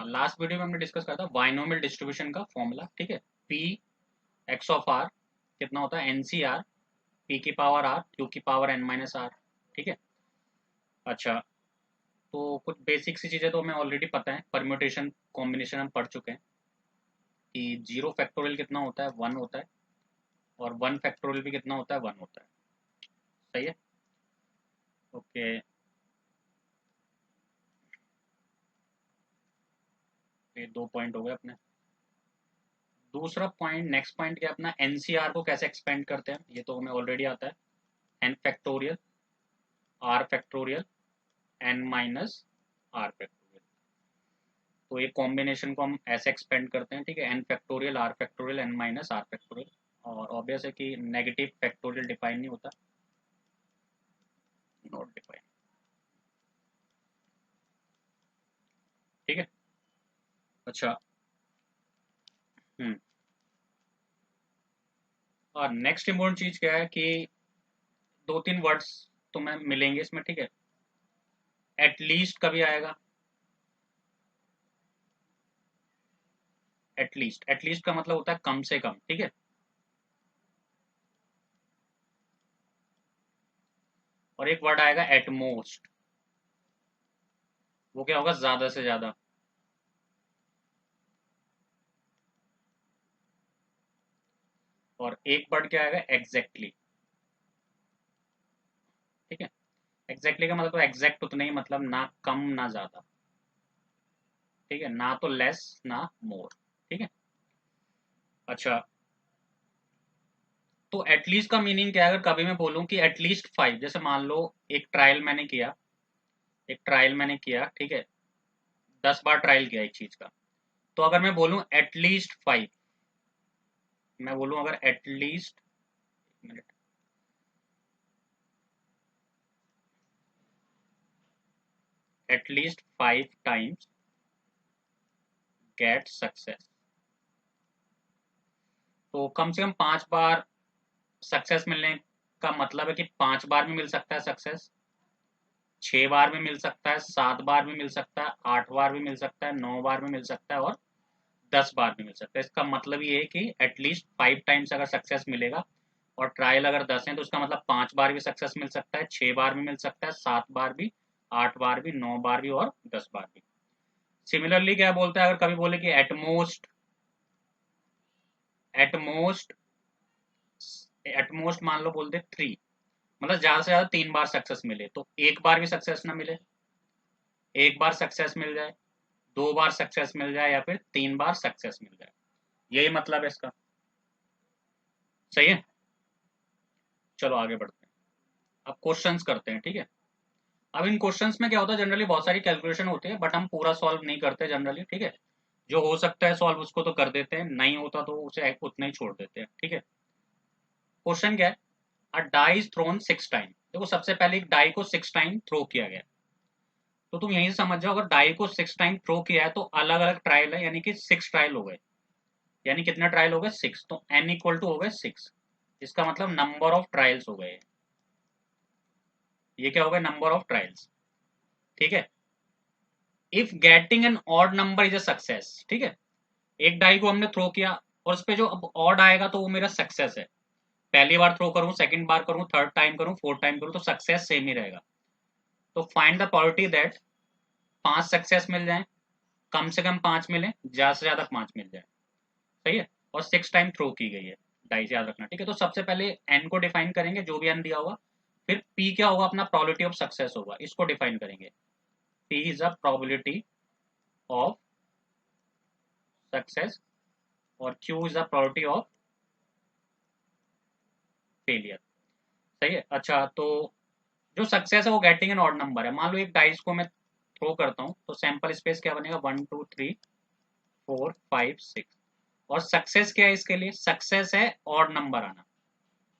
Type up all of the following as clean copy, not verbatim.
Last video में हमने discuss करा था बाइनोमियल डिस्ट्रीब्यूशन का फॉर्मूला, ठीक है। पी एक्स ऑफ आर कितना होता है, एन सी आर पी की पावर आर क्यू की पावर एन माइनस आर, ठीक है। अच्छा, तो कुछ बेसिक सी चीज़ें तो हमें ऑलरेडी पता है, परम्यूटेशन कॉम्बिनेशन हम पढ़ चुके हैं कि 0 फैक्टोरियल कितना होता है, 1 होता है, और 1 फैक्टोरियल भी कितना होता है, 1 होता है। सही है, ओके। ये 2 पॉइंट हो गए अपने। दूसरा पॉइंट, नेक्स्ट पॉइंट क्या अपना, एनसीआर को कैसे एक्सपेंड करते हैं, ये तो हमें ऑलरेडी आता है। N factorial R factorial N minus R factorial. तो ये कॉम्बिनेशन को हम ऐसे एक्सपेंड करते हैं, ठीक है। N factorial R factorial N minus R factorial. और ऑब्वियस है कि नेगेटिव फैक्टोरियल डिफाइन नहीं होता, नॉट डिफाइन, ठीक है। अच्छा, हम्म। और नेक्स्ट इम्पोर्टेंट चीज क्या है कि 2-3 वर्ड्स तुम्हें मिलेंगे इसमें, ठीक है। एटलीस्ट कभी आएगा, एटलीस्ट, एटलीस्ट का मतलब होता है कम से कम, ठीक है। और एक वर्ड आएगा एटमोस्ट, वो क्या होगा, ज्यादा से ज्यादा। और एक वर्ड क्या आएगा, एग्जैक्टली, ठीक है। एग्जैक्टली का मतलब तो एग्जैक्ट उतना ही, मतलब ना कम ना ज्यादा, ठीक है, ना तो लेस ना मोर, ठीक है। अच्छा, तो एटलीस्ट का मीनिंग क्या है, अगर कभी मैं बोलूं कि एटलीस्ट 5, जैसे मान लो एक ट्रायल मैंने किया, एक ट्रायल मैंने किया, ठीक है, 10 बार ट्रायल किया एक चीज का, तो अगर मैं बोलूं एटलीस्ट 5, मैं बोलूं अगर at least, at least 5 times get success, तो कम से कम 5 बार सक्सेस मिलने का मतलब है कि 5 बार भी मिल सकता है सक्सेस, 6 बार भी मिल सकता है, 7 बार भी मिल सकता है, 8 बार भी मिल सकता है, 9 बार भी मिल सकता है, और 10 बार भी मिल सकता है। इसका मतलब ये है कि एटलीस्ट 5 टाइम्स अगर सक्सेस मिलेगा, और ट्रायल अगर 10 है तो उसका मतलब 5 बार भी सक्सेस मिल सकता है, 6 बार भी मिल सकता है, 7 बार भी, 8 बार भी, 9 बार भी, और 10 बार भी। सिमिलरली क्या बोलता है, अगर कभी बोले कि एटमोस्ट, एटमोस्ट, एटमोस्ट मान लो बोलते 3, मतलब ज्यादा से ज्यादा 3 बार सक्सेस मिले, तो एक बार भी सक्सेस ना मिले, एक बार सक्सेस मिल जाए, 2 बार सक्सेस मिल जाए, या फिर 3 बार सक्सेस मिल जाए, यही मतलब है इसका। सही है, चलो आगे बढ़ते हैं। अब क्वेश्चंस करते हैं, ठीक है। अब इन क्वेश्चंस में क्या होता है, जनरली बहुत सारी कैलकुलेशन होती है, बट हम पूरा सॉल्व नहीं करते जनरली, ठीक है। जो हो सकता है सॉल्व उसको तो कर देते हैं, नहीं होता तो उसे उतना ही छोड़ देते हैं, ठीक है। क्वेश्चन क्या है, अ डाई इज थ्रोन 6 टाइम। देखो सबसे पहले एक डाई को 6 टाइम थ्रो किया गया, तो तुम यहीं से समझ जाओ, अगर डाई को 6 टाइम थ्रो किया है तो अलग अलग ट्रायल है, यानी कि 6 ट्रायल हो गए, यानी कितने ट्रायल हो गए, 6, तो n इक्वल टू हो गए 6, इसका मतलब नंबर ऑफ ट्रायल्स हो गए, ये क्या हो गया, नंबर ऑफ ट्रायल्स, ठीक है। If getting an odd number is a success, ठीक है, एक डाई को हमने थ्रो किया, और उस पर जो अब ऑड आएगा तो वो मेरा सक्सेस है, पहली बार थ्रो करूं, सेकंड बार करूं, थर्ड टाइम करूं, फोर्थ टाइम करूं, तो सक्सेस सेम ही रहेगा। तो find the probability that 5 success मिल जाए, कम से कम 5 मिले, ज्यादा से ज्यादा 5 मिल जाए, सही है, और 6 टाइम थ्रो की गई है डाई से, याद रखना, ठीक है। तो सबसे पहले एन को डिफाइन करेंगे, जो भी एन दिया होगा, फिर पी क्या होगा, अपना प्रोबेबिलिटी ऑफ सक्सेस होगा, इसको डिफाइन करेंगे। P is a probability of success, और Q is a probability of failure, सही है। अच्छा, तो जो सक्सेस है वो गेटिंग एन ऑड नंबर है, मान लो एक डाइस को मैं थ्रो करता हूँ, तो सैंपल स्पेस क्या बनेगा, 1 2 3 4 5 6, और सक्सेस क्या है इसके लिए, सक्सेस है ऑड नंबर आना,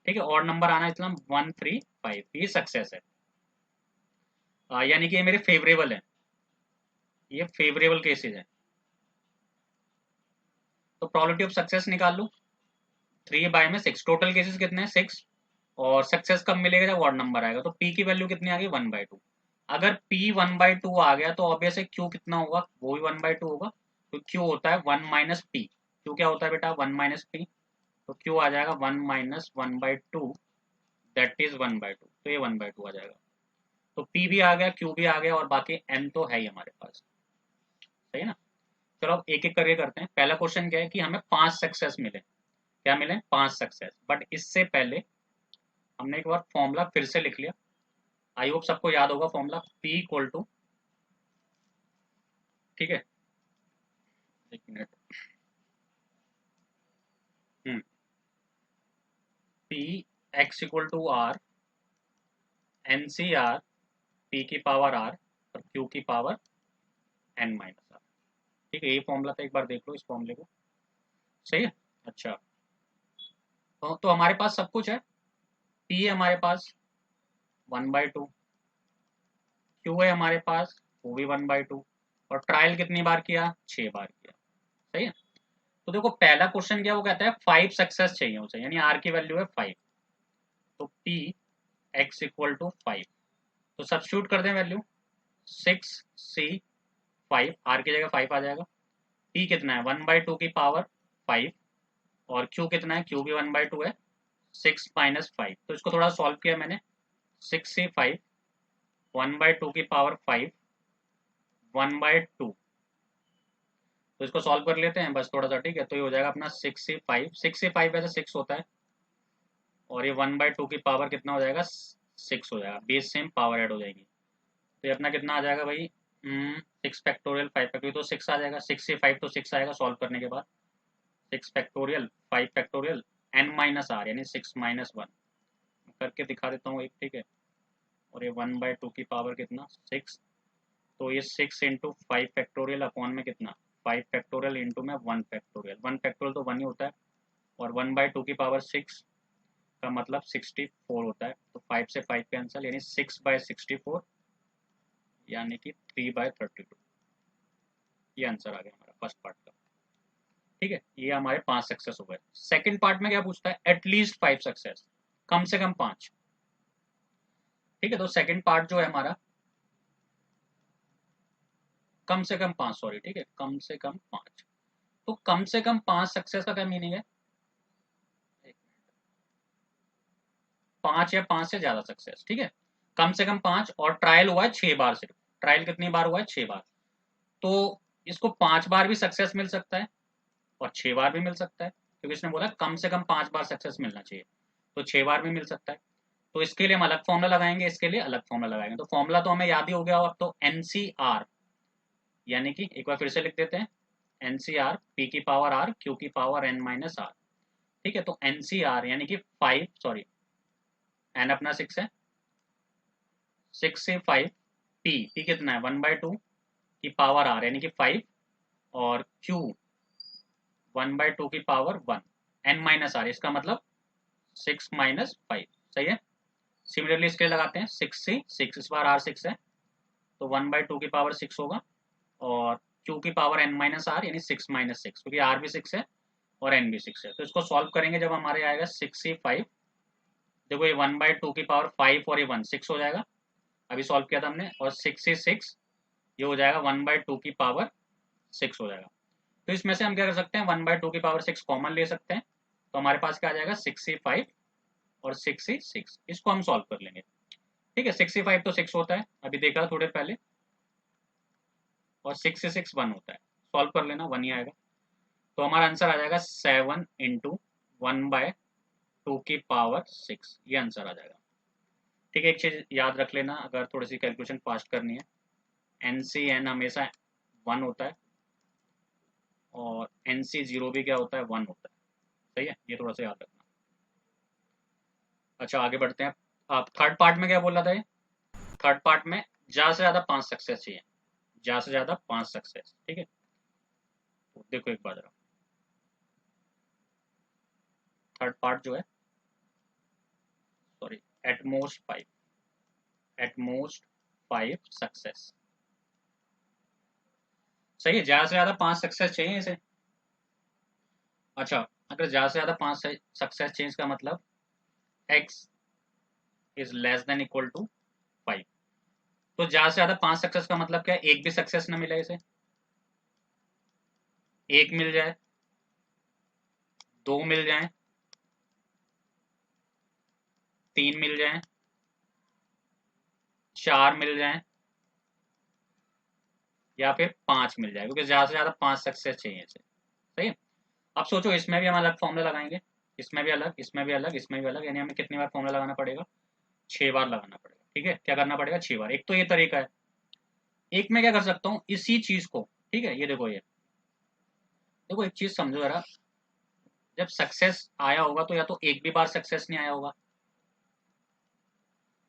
ठीक है, ऑड नंबर आना, मतलब 1 3 5, ये सक्सेस है। यानी कि ये मेरे फेवरेबल है, ये फेवरेबल केसेस है। तो प्रोबेबिलिटी ऑफ सक्सेस निकाल लूँ, 3/6, टोटल केसेस कितने हैं, 6, और सक्सेस कब मिलेगा, जब ऑड नंबर आएगा, तो पी की वैल्यू कितनी आ गई, 1/2। अगर P 1/2 आ गया तो ऑब्वियस है Q कितना होगा, वो भी 1/2 होगा। तो Q होता है 1 माइनस पी। Q क्या होता है बेटा, 1 माइनस पी। तो Q आ जाएगा 1 माइनस 1/2, दैट इज 1/2। तो ये 1/2 आ जाएगा। तो P भी आ गया, Q भी आ गया, और बाकी N तो है ही हमारे पास। सही है ना। चलो अब एक एक करके करते हैं। पहला क्वेश्चन क्या है कि हमें 5 सक्सेस मिले। क्या मिले, 5 सक्सेस। बट इससे पहले हमने एक बार फॉर्मूला फिर से लिख लिया। आई होप सबको याद होगा फॉर्मूला, P इक्वल टू, ठीक है, एक minute, P x equal to R N C R P की पावर R और Q की पावर N माइनस R। ठीक है, ये फॉर्मूला था, एक बार देख लो इस फॉर्मूले को। सही है। अच्छा, तो हमारे पास सब कुछ है। P है हमारे पास 1/2, Q है हमारे पास, वो भी 1/2, और ट्रायल कितनी बार किया, 6 बार किया। सही है। तो देखो पहला क्वेश्चन क्या, वो कहता है 5 सक्सेस चाहिए उसे, यानी R की वैल्यू है 5। तो P x इक्वल टू 5, तो सब्स्टिट्यूट कर दें वैल्यू, 6C5, R की जगह 5 आ जाएगा। P कितना है, 1/2 की पावर 5, और Q कितना है, Q भी 1/2 है, 6 माइनस 5। तो इसको थोड़ा सॉल्व किया मैंने, 6C5 1/2 की पावर 5 1/2। तो इसको सॉल्व कर लेते हैं बस थोड़ा सा, ठीक है। तो ये हो जाएगा अपना 6C5 वैसे 6 होता है, और ये 1/2 की पावर कितना हो जाएगा, 6 हो जाएगा। बेस सेम, पावर ऐड हो जाएगी। तो ये अपना कितना आ जाएगा भाई, 6 फैक्टोरियल 5 फैक्टोरियल, तो 6 आ जाएगा। 6C5 तो 6 आएगा सॉल्व करने के बाद, 6 factorial 5 factorial N minus R, यानी 6 माइनस 1 करके दिखा देता हूँ एक, ठीक है। और ये 1/2 की पावर कितना, 6। तो ये 6 इंटू 5 फैक्टोरियल अपॉन में कितना, 5 फैक्टोरियल इंटू में 1 फैक्टोरियल। 1 फैक्टोरियल तो 1 ही होता है, और 1/2 की पावर 6 का मतलब 64 होता है। तो 5 से 5 कैंसिल, यानी 6/64, यानी कि 3/32। ये आंसर आ गया हमारा फर्स्ट पार्ट का। ठीक है, ये हमारे 5 सक्सेस हो गए। सेकंड पार्ट में क्या पूछता है, एटलीस्ट 5 सक्सेस, कम से कम 5। ठीक है, तो सेकंड पार्ट जो है हमारा, कम से कम 5, सॉरी, ठीक है, कम से कम 5। तो कम से कम 5 सक्सेस का क्या मीनिंग है, 5 या 5 से ज्यादा सक्सेस। ठीक है, कम से कम 5, और ट्रायल हुआ है 6 बार सिर्फ। ट्रायल कितनी बार हुआ है, 6 बार। तो इसको 5 बार भी सक्सेस मिल सकता है और 6 बार भी मिल सकता है, क्योंकि इसने बोला कम से कम 5 बार सक्सेस मिलना चाहिए, तो 6 बार भी मिल सकता है। तो इसके लिए हम अलग फॉर्मूला लगाएंगे, इसके लिए अलग फॉर्मूला लगाएंगे। तो फॉर्मूला तो हमें याद ही हो गया अब तो, NCR, यानी कि एक बार फिर से लिख देते हैं, NCR P की पावर R Q की पावर N माइनस R। ठीक है, तो NCR यानी कि 5, सॉरी, N अपना 6 है, 6 से 5, P कितना है, 1/2 की पावर R यानी कि 5, और Q 1/2 की पावर 1, N माइनस R, इसका मतलब 6 माइनस 5। सही है। सिमिलरली इसके लिए लगाते हैं, 6 से 6, इस बार R 6 है, तो 1/2 की पावर 6 होगा, और Q की पावर N माइनस R यानी 6 माइनस 6, क्योंकि R भी 6 है और N भी 6 है। तो इसको सॉल्व करेंगे जब हमारे आएगा 6C5, देखो ये 1/2 की पावर 5 और ये 1 6 हो जाएगा, अभी सॉल्व किया था हमने, और 6C6 ये हो जाएगा 1/2 की पावर 6 हो जाएगा। तो इसमें से हम क्या कर सकते हैं, 1/2 की पावर 6 कॉमन ले सकते हैं, तो हमारे पास क्या आ जाएगा, 6C5 और 6C6। इसको हम सॉल्व कर लेंगे। ठीक है, 6C5 तो 6 होता है, अभी देखा थोड़े पहले, और 6C6 1 होता है, सॉल्व कर लेना, 1 ही आएगा। तो हमारा आंसर आ जाएगा 7 इंटू 1/2 की पावर 6, ये आंसर आ जाएगा। ठीक है, एक चीज याद रख लेना अगर थोड़ी सी कैलकुलेशन फास्ट करनी है, NCN हमेशा 1 होता है, और NC0 भी क्या होता है, 1 होता है। सही है, ये थोड़ा सा याद रखना। अच्छा, आगे बढ़ते हैं। आप थर्ड पार्ट में क्या बोल रहा था ये, थर्ड पार्ट में ज्यादा से ज्यादा 5 सक्सेस चाहिए, ज्यादा से ज्यादा 5 सक्सेस। ठीक है, तो देखो एक बार जरा, थर्ड पार्ट जो है, सॉरी, एटमोस्ट 5, एटमोस्ट 5 सक्सेस। सही है, ज्यादा से ज्यादा 5 सक्सेस चाहिए इसे। अच्छा, अगर ज्यादा से ज्यादा 5 सक्सेस चाहिए, इसका मतलब x is less than equal to 5। तो ज्यादा से ज्यादा 5 सक्सेस का मतलब क्या है? एक भी सक्सेस ना मिले इसे, एक मिल जाए, दो मिल जाए, तीन मिल जाए, चार मिल जाए, या फिर पांच मिल जाए, क्योंकि ज्यादा से ज्यादा 5 सक्सेस चाहिए इसे। सही है। अब सोचो इसमें भी हम अलग फॉर्मूला लगाएंगे, इसमें भी अलग, इसमें भी अलग, इसमें भी अलग, यानी हमें कितनी बार फॉर्मूला लगाना पड़ेगा? 6 बार लगाना पड़ेगा। ठीक है, क्या करना पड़ेगा? 6 बार। एक तो ये तरीका है। एक मैं क्या कर सकता हूँ, इसी चीज को, ठीक है, ये देखो, ये देखो, एक चीज समझो जरा, जब सक्सेस आया होगा तो या तो एक भी बार सक्सेस नहीं आया होगा,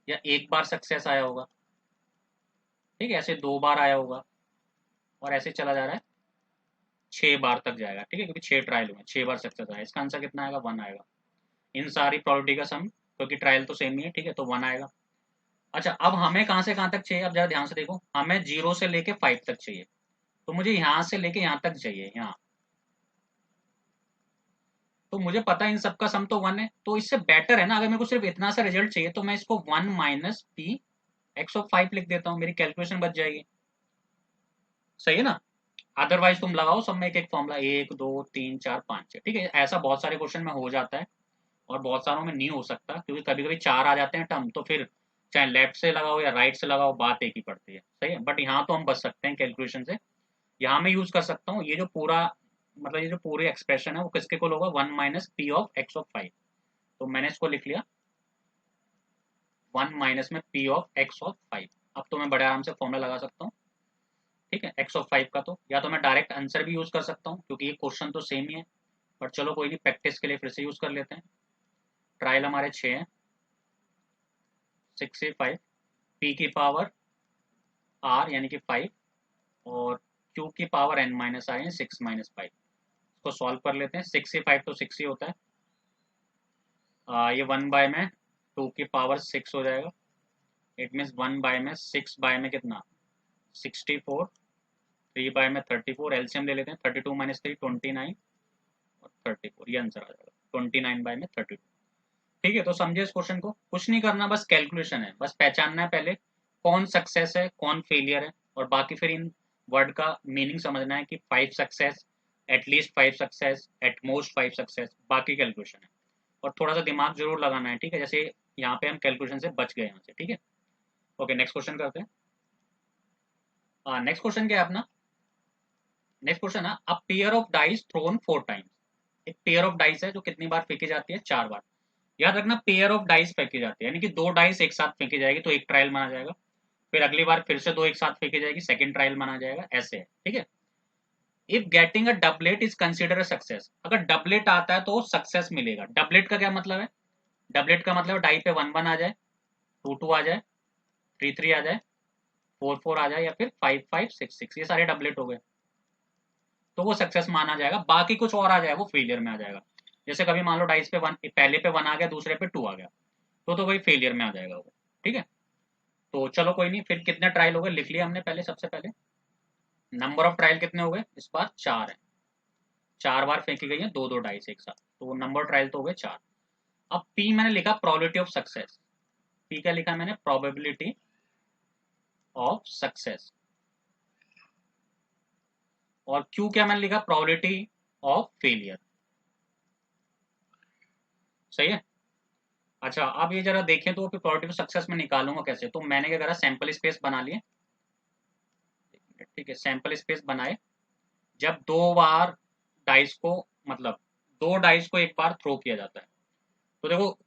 या एक बार सक्सेस आया होगा, ठीक है, ऐसे 2 बार आया होगा, और ऐसे चला जा रहा है, 6 बार तक जाएगा। ठीक है, क्योंकि 6 ट्रायल हुए, 6 बार सक्सेस आया, इसका आंसर कितना आएगा? 1 आएगा। इन सारी प्रोबेबिलिटी का सम, क्योंकि ट्रायल तो सेम ही है, ठीक है, तो 1 आएगा। अच्छा, अब हमें कहाँ से कहाँ तक चाहिए? अब जरा ध्यान से देखो, हमें 0 से लेके 5 तक चाहिए, तो मुझे यहाँ से लेके यहाँ तक चाहिए, यहाँ। तो मुझे पता है इन सबका सम तो 1 है, तो इससे बेटर है ना, अगर मेरे को सिर्फ इतना सा रिजल्ट चाहिए तो मैं इसको 1 माइनस पी एक्स ऑफ 5 लिख देता हूँ, मेरी कैलकुलेशन बच जाएगी। सही है ना? अदरवाइज तुम लगाओ सब में एक एक फॉर्मूला, 1 2 3 4 5 6, ठीक है, ऐसा बहुत सारे क्वेश्चन में हो जाता है, और बहुत सारों में नहीं हो सकता, क्योंकि कभी कभी 4 आ जाते हैं टर्म, तो फिर चाहे लेफ्ट से लगाओ या राइट से लगाओ, बात एक ही पड़ती है। सही है, बट यहाँ तो हम बच सकते हैं कैलकुलेशन से। यहाँ मैं यूज कर सकता हूँ ये जो पूरा, मतलब ये जो पूरी एक्सप्रेशन है वो किसके इक्वल होगा? 1 minus P of x of 5। तो मैंने इसको लिख लिया 1 माइनस में पी ऑफ एक्स ऑफ 5। अब तो मैं बड़े आराम से फॉर्मूला लगा सकता हूँ, ठीक है, एक्स ऑफ 5 का। तो या तो मैं डायरेक्ट आंसर भी यूज कर सकता हूँ, क्योंकि ये क्वेश्चन तो सेम ही है, बट चलो कोई नहीं, प्रैक्टिस के लिए फिर से यूज कर लेते हैं। ट्रायल हमारे 6 हैं, 6 से 5, पी की पावर आर यानी कि 5, और क्यू की पावर एन माइनस आर यानी 6 - 5। इसको सॉल्व कर लेते हैं। 6 से 5 तो 6 ही होता है, ये 1 बाय में 2 की पावर 6 हो जाएगा। इट मीन्स 1 बाय में 6 बाय में कितना? 64, 3 बाय में 34, एलसीएम ले लेते हैं, 32 माइनस 3 29, और 34, ये आंसर आ जाएगा 29 बाय में 32। ठीक है, तो समझे इस क्वेश्चन को? कुछ नहीं करना, बस कैलकुलेशन है, बस पहचानना है पहले कौन सक्सेस है कौन फेलियर है, और बाकी फिर इन वर्ड का मीनिंग समझना है कि 5 success, at least 5 success, at most 5 success, बाकी कैलकुलेशन है। और थोड़ा सा दिमाग जरूर लगाना है, ठीक है, जैसे यहाँ पे हम कैलकुलेशन से बच गए यहाँ से। ठीक है, ओके, नेक्स्ट क्वेश्चन करते हैं। नेक्स्ट क्वेश्चन क्या है अपना? नेक्स्ट क्वेश्चन है, a pair of dice thrown 4 times. एक पेयर ऑफ डाइस है जो कितनी बार फेंकी जाती है? 4 बार। याद रखना, पेयर ऑफ डाइस फेंकी जाती है, यानी कि 2 डाइस एक साथ फेंकी जाएगी तो एक ट्रायल माना जाएगा, फिर अगली बार फिर से 2 एक साथ फेंकी जाएगी, सेकंड ट्रायल माना जाएगा, ऐसे है। ठीक है, if getting a doublet is consider a success, अगर डबलेट आता है तो सक्सेस मिलेगा। डबलेट का क्या मतलब है? डबलेट का मतलब डाई पे 1 1 आ जाए, 2 2 आ जाए, 3 3 आ जाए, 4 4 आ जाए, या फिर 5 5 6 6, ये सारे डबलेट हो गए, तो वो सक्सेस माना जाएगा। बाकी कुछ और आ जाए वो फेलियर में आ जाएगा। जैसे कभी मान लो डाइस पे पहले पे 1 आ गया, दूसरे पे 2 आ गया, तो वही फेलियर में आ जाएगा वो। ठीक है, तो चलो कोई नहीं, फिर कितने ट्रायल हो गए लिख लिया हमने पहले। सबसे पहले नंबर ऑफ ट्रायल कितने हो गए इस बार? 4 है, 4 बार फेंकी गई है 2 2 डाइस एक साथ, तो नंबर ट्रायल तो हो गए 4। अब पी मैंने लिखा प्रोबेबिलिटी ऑफ सक्सेस। पी क्या लिखा मैंने? Probability of success. और क्यू क्या मैंने लिखा? Probability of failure. सही है। अच्छा, अब ये जरा देखें तो फिर प्रोबेबिलिटी ऑफ सक्सेस में निकालूंगा कैसे? तो मैंने क्या करा, सैंपल स्पेस बना लिए। ठीक है, सैंपल स्पेस बनाए। जब 2 बार डाइस को, मतलब 2 डाइस को एक बार थ्रो किया जाता है, तो देखो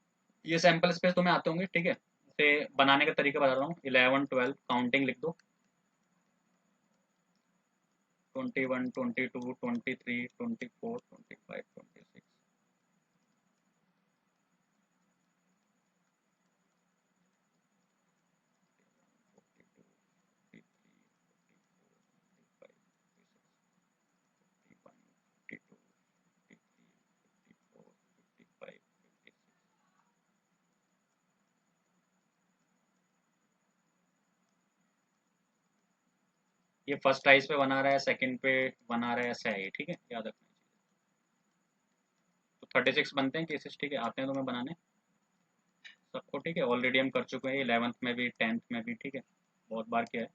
ये सैंपल स्पेस तुम्हें आते होंगे, ठीक है, इसे बनाने का तरीका बता रहा हूँ। 11 12 काउंटिंग लिख दो, 21 22 23 24 25 26। ये फर्स्ट राइस पे बना रहा है, सेकंड पे बना रहा है, ऐसा है ये। ठीक है, याद रखना। तो 36 बनते हैं केसेस, ठीक है, आते हैं तुम्हें बनाने सबको। ठीक है, ऑलरेडी हम कर चुके हैं 11th में भी 10th में भी। ठीक है, बहुत बार किया है।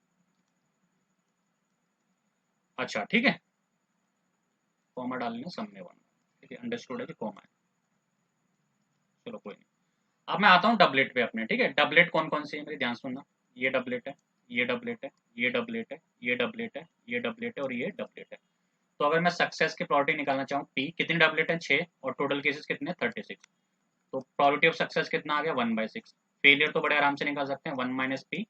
अच्छा ठीक है, कॉमा डाल लेना सब में 1, ठीक है, अंडरस्टूड है कि कॉमा है। चलो कोई नहीं। अब मैं आता हूँ डबलेट पे अपने, ठीक है। डबलेट कौन कौन सी है मेरी ध्यान सुनना। ये डबलेट है, ये डबलेट है, ये डबलेट है, ये डबलेट है, ये डबलेट है और ये डबलेट है। तो अगर मैं सक्सेस की प्रॉपर्टी निकालना चाहूँ, पी कितनी डबलेट है 6 और टोटल केसेस कितने 36, तो प्रोबेबिलिटी ऑफ सक्सेस कितना आ गया 1/6। फेलियर तो बड़े आराम से निकाल सकते हैं, 1 minus P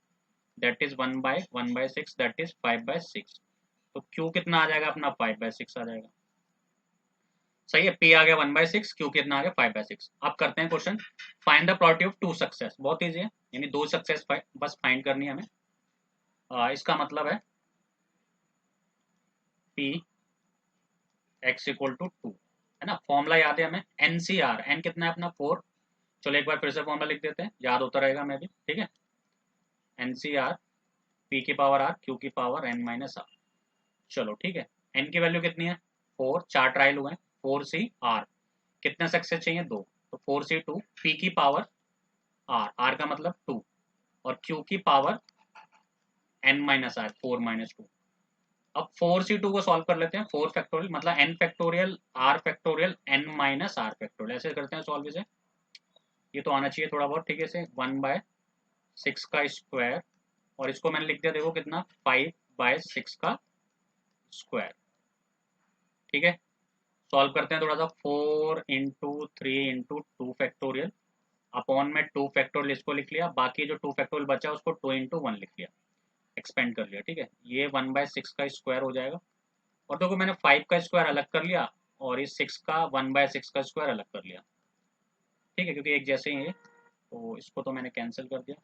that is 1/1/6 that is 5/6। तो क्यू कितना आ जाएगा अपना 5/6 आ जाएगा। सही है, पी आ गया 1/6, क्यू कितना आ गया 5/6। अब करते हैं question, find the probability of 2 success. बहुत ईजी है, यानी 2 सक्सेस बस फाइंड करनी है हमें। इसका मतलब है पी एक्स इक्वल टू 2, है ना। फॉर्मूला याद है हमें, एनसीआर, एन कितना है अपना 4। चलो एक बार फिर से फॉर्मूला लिख देते हैं, याद होता रहेगा मैं भी, ठीक है। एनसीआर पी की पावर आर क्यू की पावर एन माइनस आर। चलो ठीक है, एन की वैल्यू कितनी है 4, 4 ट्रायल हुए हैं, 4 सी आर, कितने सक्सेस चाहिए 2, तो 4 सी 2, पी की पावर आर, आर का मतलब 2, और क्यू की पावर एन माइनस आर 4 - 2। अब 4 सी 2 को सॉल्व कर लेते हैं, 4 फैक्टोरियल मतलब N factorial R factorial N minus R factorial, ऐसे करते हैं सॉल्व इसे। ये तो आना चाहिए थोड़ा बहुत, ठीक है। से 1/6 का स्क्वायर, और इसको मैंने लिख दिया देखो कितना 5/6 का स्क्वायर, ठीक है। सॉल्व करते हैं थोड़ा सा, 4 × 3 × 2 फैक्टोरियल अपॉन में 2 फैक्टोरियल इसको लिख लिया, बाकी जो 2 फैक्टोरियल बचा उसको 2 × 1 लिख लिया, एक्सपेंड कर लिया, ठीक है। ये 1/6 का स्क्वायर हो जाएगा, और देखो मैंने 5 का स्क्वायर अलग कर लिया और इस 6 का 1/6 का स्क्वायर अलग कर लिया, ठीक है, क्योंकि एक जैसे ही है। तो इसको तो मैंने कैंसिल कर दिया,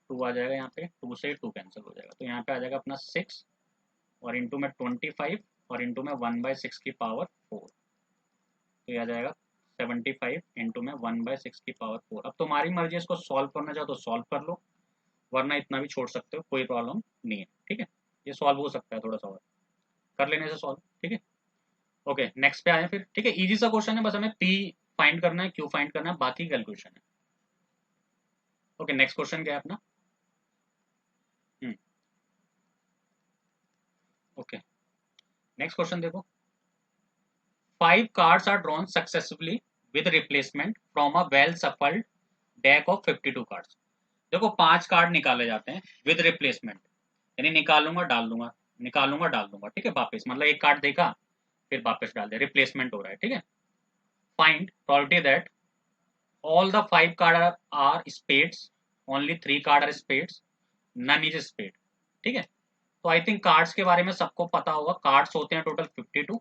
2 आ जाएगा यहाँ पे, 2 से 2 कैंसिल हो जाएगा, तो यहाँ पे आ जाएगा अपना 6 और इंटू में 25 और इंटू में 1/6 की पावर 4, तो ये आ जाएगा 75 इंटू में 1/6 की पावर 4। अब तुम्हारी मर्जी है, इसको सॉल्व करना चाहो तो सॉल्व कर लो, वरना इतना भी छोड़ सकते हो, कोई प्रॉब्लम नहीं है, ठीक है। ये सॉल्व हो सकता है थोड़ा सा और कर लेने से सॉल्व, ठीक है। ओके नेक्स्ट पे आए फिर, ठीक है। इजी सा क्वेश्चन है, बस हमें पी फाइंड करना है, क्यू फाइंड करना है, बाकी कैलकुलेशन है। ओके नेक्स्ट क्वेश्चन क्या है अपना। ओके नेक्स्ट क्वेश्चन देखो, 5 cards are drawn successively with replacement from a well shuffled deck of 52 cards। देखो 5 कार्ड निकाले जाते हैं विद रिप्लेसमेंट, यानी निकालूंगा डाल दूंगा, निकालूंगा डाल दूंगा, ठीक है। वापस मतलब एक कार्ड देखा फिर वापस डाल दिया, रिप्लेसमेंट हो रहा है, ठीक है। Find probability that all the 5 card are spades, only 3 card are spades, none is spade, ठीक है। तो आई थिंक कार्ड्स के बारे में सबको पता होगा, कार्ड्स होते हैं टोटल 52,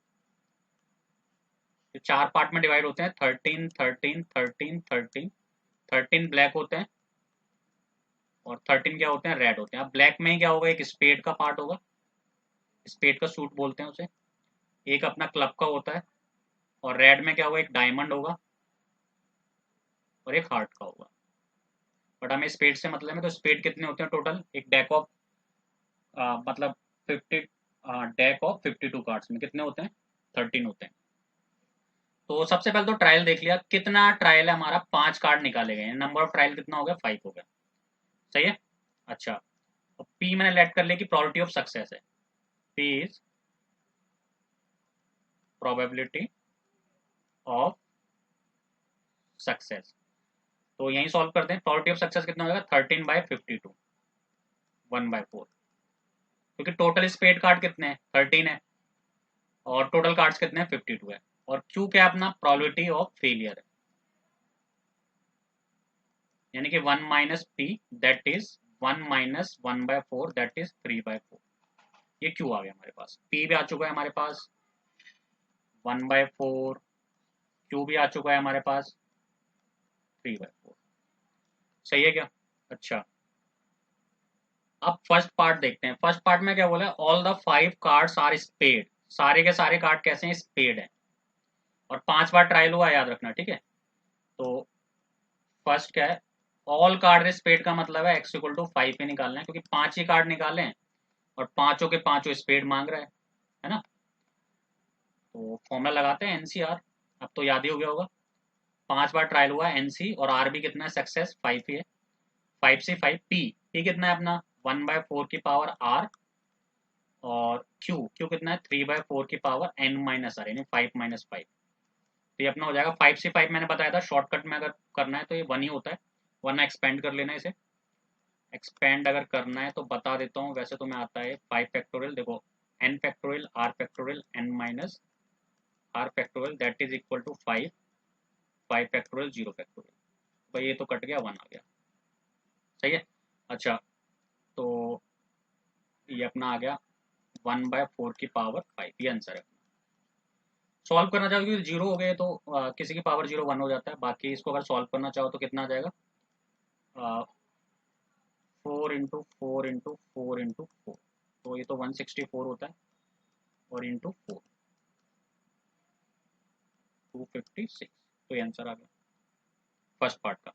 जो 4 पार्ट में डिवाइड होते हैं, 13 13 13 13, 13 ब्लैक होते हैं और 13 क्या होते हैं रेड होते हैं। अब ब्लैक में ही क्या होगा, एक स्पेड का पार्ट होगा, स्पेड का सूट बोलते हैं उसे, एक अपना क्लब का होता है, और रेड में क्या होगा एक डायमंड होगा और एक हार्ट का होगा। बट हमें स्पेड से मतलब है, तो स्पेड कितने होते हैं टोटल, एक डेक ऑफ मतलब 50, डेक ऑफ 52 कार्ड्स में कितने होते हैं 13 होते हैं। तो सबसे पहले तो ट्रायल देख लिया, कितना ट्रायल है हमारा, 5 कार्ड निकाले गए हैं, नंबर ऑफ ट्रायल कितना हो गया 5 हो गया, सही है। अच्छा, तो पी मैंने लेट कर लिया कि प्रोबेबिलिटी ऑफ सक्सेस है, P is probability of success. तो यही सॉल्व करते हैं, प्रोबेबिलिटी ऑफ सक्सेस कितना हो जाएगा 13/52, 1/4, क्योंकि टोटल स्पेड कार्ड कितने हैं 13 है और टोटल कार्ड्स कितने हैं 52 है, और क्यू क्या अपना प्रोबेबिलिटी ऑफ फेलियर है, यानी कि 1 minus P that is 1 - 1/4 that is 3/4। ये क्यू आ गया हमारे पास, पी भी आ चुका है हमारे पास 1/4, क्यू भी आ चुका है हमारे पास 3/4, सही है क्या। अच्छा अब फर्स्ट पार्ट देखते हैं, फर्स्ट पार्ट में क्या बोला है, all the 5 cards are spade, सारे के सारे कार्ड कैसे हैं स्पेड है, और 5 बार ट्रायल हुआ याद रखना, ठीक है। तो फर्स्ट क्या है, ऑल कार्ड स्पेड का मतलब है x = 5 ही निकालना है, क्योंकि 5 ही कार्ड निकाले हैं और पांचों के पांचों स्पेड मांग रहा है ना। तो फॉर्मूला लगाते हैं एनसीआर, अब तो याद ही हो गया होगा, 5 बार ट्रायल हुआ एनसी और आर भी कितना है सक्सेस 5 ही है, 5 से 5 पी, P कितना है अपना 1/4 की पावर R, और Q कितना है 3/4 की पावर N माइनस R, यानी 5 - 5। तो ये अपना हो जाएगा 5 से 5, मैंने बताया था शॉर्टकट में अगर करना है तो ये 1 ही होता है, वरना एक्सपेंड कर लेना इसे। एक्सपेंड अगर करना है तो बता देता हूँ, वैसे तो मैं आता है 5 फैक्टोरियल, देखो n factorial R factorial n minus R factorial that is equal to 5 factorial 0 factorial. भाई ये तो कट गया, 1 आ गया, सही है। अच्छा, तो ये अपना आ गया 1/4 की पावर 5, ये आंसर है। सॉल्व करना चाहो क्योंकि जीरो हो गए तो किसी की पावर 0 1 हो जाता है, बाकी इसको अगर सॉल्व करना चाहो तो कितना आ जाएगा 4 × 4 × 4 × 4, तो ये तो 164 होता है, और इंटू 4 256, तो ये आंसर आ गया फर्स्ट पार्ट का।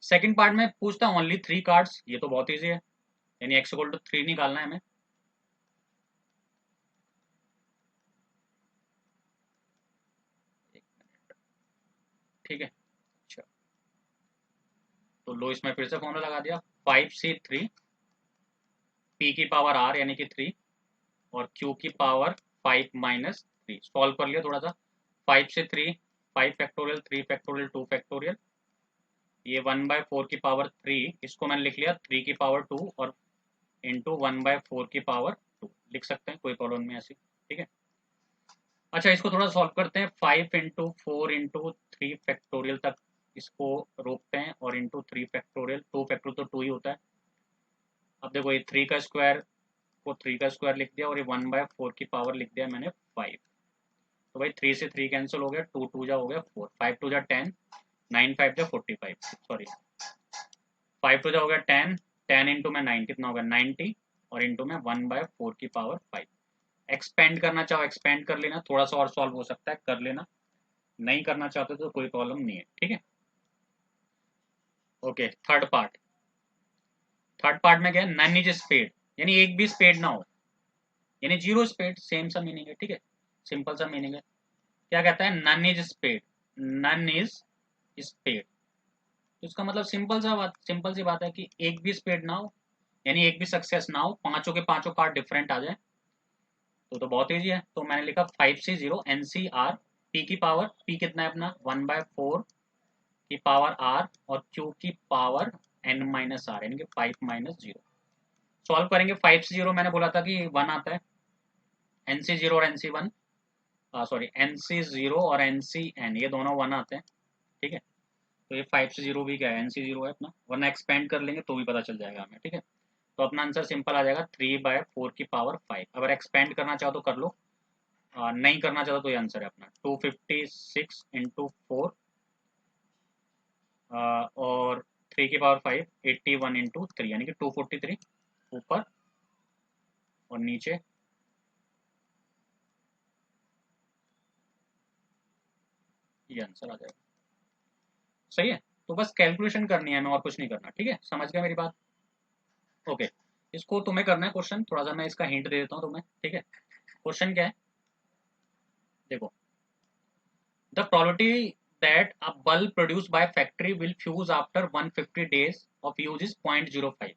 सेकंड पार्ट में पूछता हूँ ओनली 3 कार्ड्स, ये तो बहुत ईजी है, यानी x = 3 निकालना है हमें। ठीक है, अच्छा तो लो, इसमें फिर से फॉर्मूला लगा दिया, 5C3 p की पावर r यानी कि 3, और q की पावर 5 - 3। सॉल्व कर लिया थोड़ा सा, 5 से 3 5 फैक्टोरियल 3 फैक्टोरियल 2 फैक्टोरियल, ये 1/4 की पावर 3, इसको मैंने लिख लिया 3 की पावर 2 और इंटू 1/4 की पावर 2 लिख सकते हैं, कोई प्रॉब्लम नहीं ऐसी। ठीक है, अच्छा इसको थोड़ा सॉल्व करते हैं, 5 × 4 × 3 फैक्टोरियल तक इसको रोकते हैं, और इंटू 3 फैक्टोरियल 2 फैक्टोरियल तो 2 ही होता है। अब देखो ये 3 का स्क्वायर को 3 का स्क्वायर लिख दिया, और ये 1/4 की पावर लिख दिया मैंने 5। तो भाई 3 से 3 कैंसिल हो गया, 2 2 जा हो गया 4, 5 2 जा 10, 9 5 जा 45, सॉरी 5 2 जा हो गया 10, 10 इंटू में 9 कितना हो गया 90, और इंटू में 1/4 की पावर 5। एक्सपेंड करना चाहो एक्सपेंड कर लेना, थोड़ा सा और सॉल्व हो सकता है, कर लेना, नहीं करना चाहते तो कोई प्रॉब्लम नहीं है। ठीक है, okay third part. Third part में क्या है, नन इज स्पेड, यानी एक भी स्पेड ना हो, यानी जीरो स्पेड, सेम सा मीनिंग है। ठीक है, सिंपल सा मीनिंग है। क्या कहता है, none is spade, none is spade, तो इसका मतलब सिंपल सी बात है कि एक भी स्पेड ना हो, यानी एक भी सक्सेस ना हो, पांचों के पांचों पार्ट डिफरेंट आ जाए, तो बहुत ईजी है। तो मैंने लिखा 5C0 NCR, पी की पावर, पी कितना है अपना 1/4 की पावर R, और Q की पावर N - R, यानी कि 5 - 0। सॉल्व करेंगे, 5C0 मैंने बोला था कि 1 आता है, NC0 और NC1, सॉरी NC0 और NCN ये दोनों 1 आते हैं। ठीक है, तो ये 5C0 भी क्या है, NC0 है अपना, वरना एक्सपेंड कर लेंगे तो भी पता चल जाएगा हमें। ठीक है, तो अपना आंसर सिंपल आ जाएगा 3/4 की पावर 5। अगर एक्सपेंड करना चाहो तो कर लो, नहीं करना चाहता तो ये आंसर है अपना 256 × 4, और 3 की पावर 5 81 × 3, यानी कि 243 ऊपर और नीचे, ये आंसर आ जाएगा। सही है, तो बस कैलकुलेशन करनी है हमें, और कुछ नहीं करना। ठीक है, समझ गया मेरी बात। ओके, इसको तुम्हें करना है क्वेश्चन, थोड़ा सा मैं इसका हिंट दे देता हूँ तुम्हें। ठीक है, क्वेश्चन क्या है, देखो, the probability that a bulb produced by factory will fuse after 150 days of use is 0.05।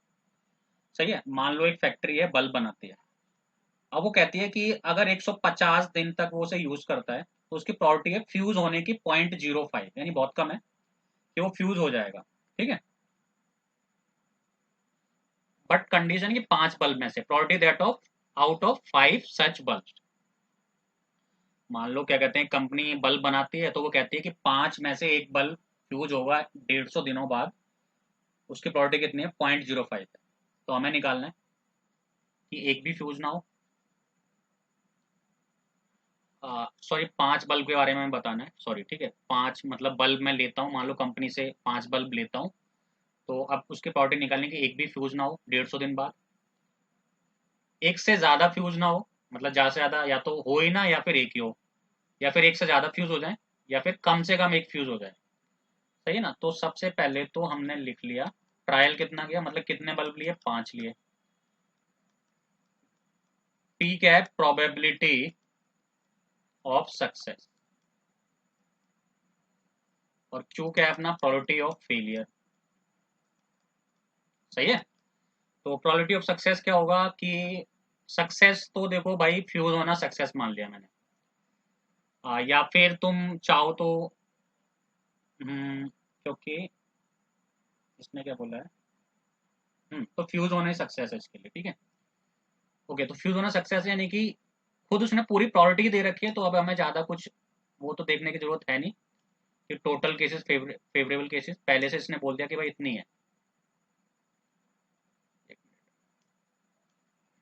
सही है, मान लो एक फैक्ट्री है, बल्ब बनाती है, अब वो कहती है कि अगर 150 दिन तक वो उसे यूज करता है तो उसकी प्रोबेबिलिटी है फ्यूज होने की 0.05, यानी बहुत कम है कि वो फ्यूज हो जाएगा। ठीक है, बट कंडीशन की 5 बल्ब में से, probability that of out of 5 such bulb, मान लो क्या कहते हैं कंपनी बल्ब बनाती है, तो वो कहती है कि 5 में से एक बल्ब फ्यूज होगा 150 दिनों बाद, उसकी प्रोबेबिलिटी कितनी है 0.05 है। तो हमें निकालना है कि एक भी फ्यूज ना हो, सॉरी 5 बल्ब के बारे में बताना है, सॉरी। ठीक है, 5 मतलब बल्ब मैं लेता हूँ, मान लो कंपनी से 5 बल्ब लेता हूँ, तो अब उसकी प्रोबेबिलिटी निकालने की एक भी फ्यूज ना हो 150 दिन बाद, एक से ज्यादा फ्यूज ना हो, मतलब ज्यादा से ज्यादा या तो हो ही ना, या फिर एक ही हो, या फिर एक से ज्यादा फ्यूज हो जाए, या फिर कम से कम एक फ्यूज हो जाए। सही है ना, तो सबसे पहले तो हमने लिख लिया ट्रायल कितना किया, मतलब कितने बल्ब लिए, 5 लिए। पी क्या है, प्रोबेबिलिटी ऑफ सक्सेस, और क्यू क्या है अपना, प्रोबेबिलिटी ऑफ फेलियर। सही है, तो प्रोबेबिलिटी ऑफ सक्सेस क्या होगा कि सक्सेस तो देखो भाई फ्यूज होना सक्सेस मान लिया मैंने। या फिर तुम चाहो तो क्योंकि इसने क्या बोला है, तो फ्यूज होना ही सक्सेस है इसके लिए, ठीक है। ओके, तो फ्यूज होना सक्सेस है, यानी कि खुद उसने पूरी प्रोबेबिलिटी दे रखी है, तो अब हमें ज्यादा कुछ वो तो देखने की जरूरत है नहीं कि टोटल केसेस फेवरेबल केसेस पहले से इसने बोल दिया कि भाई इतनी है।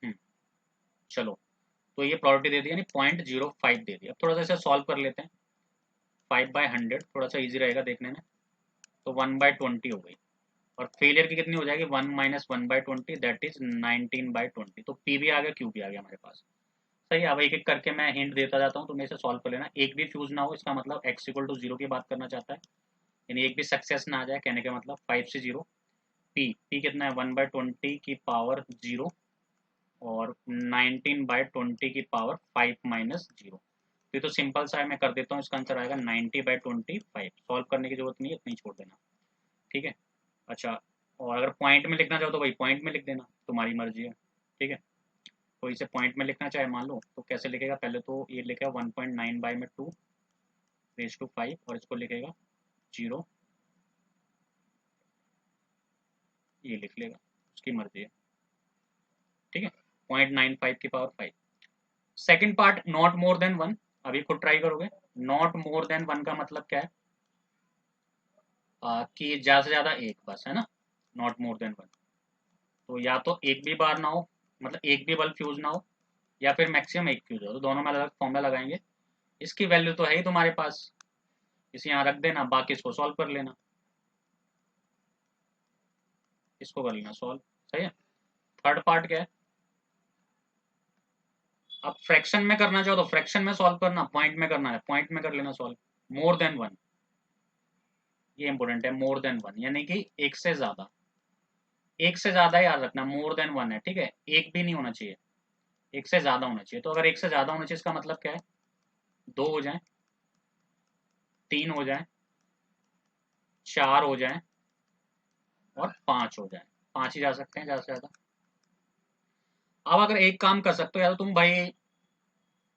हम्म, चलो, तो ये प्रोबेबिलिटी दे दी यानी 0.05 दे दी। अब थोड़ा सा इसे सॉल्व कर लेते हैं। 5/100 थोड़ा सा इजी रहेगा देखने में। तो 1/20 हो गई, और फेलियर की कितनी हो जाएगी, 1 माइनस 1/20, दैट इज 19/20। तो पी भी आ गया, क्यू भी आ गया हमारे पास। सही है। अब एक एक करके मैं हिंट देता जाता हूँ, तो मेरे से सॉल्व कर लेना। एक भी फ्यूज ना हो, इसका मतलब x इक्वल टू 0 की बात करना चाहता है, यानी एक भी सक्सेस ना आ जाए, कहने का मतलब 5 से 0। पी कितना है, 1/20 की पावर 0, और 19/20 की पावर 5 माइनस 0। ये तो सिंपल सा है, मैं कर देता हूँ। इसका आंसर आएगा 90/25। सॉल्व करने की जरूरत नहीं है, इतनी छोड़ देना, ठीक है। अच्छा, और अगर पॉइंट में लिखना चाहो तो भाई पॉइंट में लिख देना, तुम्हारी मर्जी है, ठीक है। कोई इसे पॉइंट में लिखना चाहे मान लो, तो कैसे लिखेगा, पहले तो ये लिखेगा 1.9 बाई में 2 रेज़ टू 5, और इसको लिखेगा 0, ये लिख लेगा, उसकी मर्जी है, ठीक है। 0.95 की power 5। Second part, not more than 1। अभी खुद ट्राई करोगे। नॉट मोर देन 1 का मतलब क्या है, कि ज्यादा से ज्यादा एक, बस, है ना। नॉट मोर देन 1, तो या तो एक भी बार ना हो, मतलब एक भी बल्ब फ्यूज ना हो, या फिर मैक्सिमम एक फ्यूज हो, तो दोनों में अलग फॉर्मूला लगाएंगे। इसकी वैल्यू तो है ही तुम्हारे पास, इसे यहाँ रख देना, बाकी इसको सॉल्व कर लेना, इसको कर लेना सॉल्व। सही है। थर्ड पार्ट क्या है, अब फ्रैक्शन में करना चाहो तो फ्रैक्शन में सॉल्व करना, पॉइंट में करना है पॉइंट में कर लेना सॉल्व। मोर देन 1, ये इंपॉर्टेंट है, मोर देन 1 यानी कि एक से ज्यादा। एक से ज्यादा याद रखना, मोर देन 1 है, ठीक है, एक भी नहीं होना चाहिए, एक से ज्यादा होना चाहिए। तो अगर एक से ज्यादा होना चाहिए, इसका मतलब क्या है, 2 हो जाए, 3 हो जाए, 4 हो जाए, और 5 हो जाए। 5 ही जा सकते हैं ज्यादा से ज्यादा। अब अगर एक काम कर सकते हो, या तो तुम भाई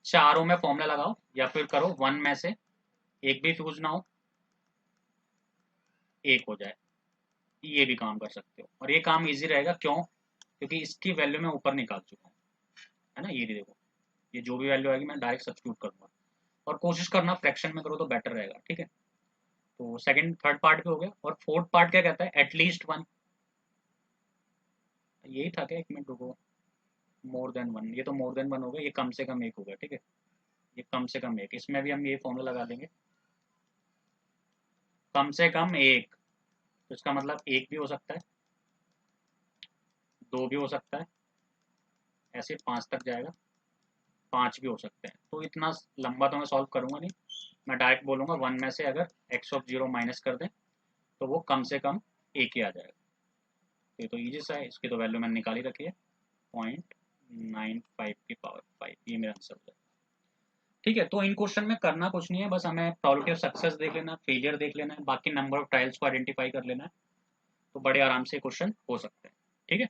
चारों में फॉर्मूला लगाओ, या फिर करो 1 में से एक भी फ्यूज ना हो, एक हो जाए, ये भी काम कर सकते हो। और ये काम इजी रहेगा, क्यों, क्योंकि इसकी वैल्यू मैं ऊपर निकाल चुका हूँ, है ना। ये देखो, ये जो भी वैल्यू आएगी मैं डायरेक्ट सब्स्टिट्यूट करूंगा। और कोशिश करना फ्रैक्शन में करो तो बेटर रहेगा, ठीक है। तो सेकंड थर्ड पार्ट भी हो गया, और फोर्थ पार्ट क्या कहता है, एटलीस्ट 1। यही था क्या, एक मिनट रुको, मोर देन 1, ये तो मोर देन 1 हो गया, ये कम से कम एक होगा, ठीक है। ये कम से कम एक, इसमें भी हम ये फॉर्मूला लगा देंगे, कम से कम एक। तो इसका मतलब एक भी हो सकता है, 2 भी हो सकता है, ऐसे 5 तक जाएगा, 5 भी हो सकते हैं। तो इतना लंबा तो मैं सॉल्व करूंगा नहीं, मैं डायरेक्ट बोलूंगा 1 में से अगर x(0) माइनस कर दें, तो वो कम से कम एक ही आ जाएगा। ये तो इजी सा है, इसकी तो वैल्यू मैंने निकाली रखी है, 0.95 की पावर 5, ये मेरा आंसर हो जाएगा, ठीक है। तो इन क्वेश्चन में करना कुछ नहीं है, बस हमें प्रोबेबिलिटी ऑफ सक्सेस देख लेना है, फेलियर देख लेना है, बाकी नंबर ऑफ ट्रायल्स को आइडेंटिफाई कर लेना है, तो बड़े आराम से क्वेश्चन हो सकते हैं, ठीक है।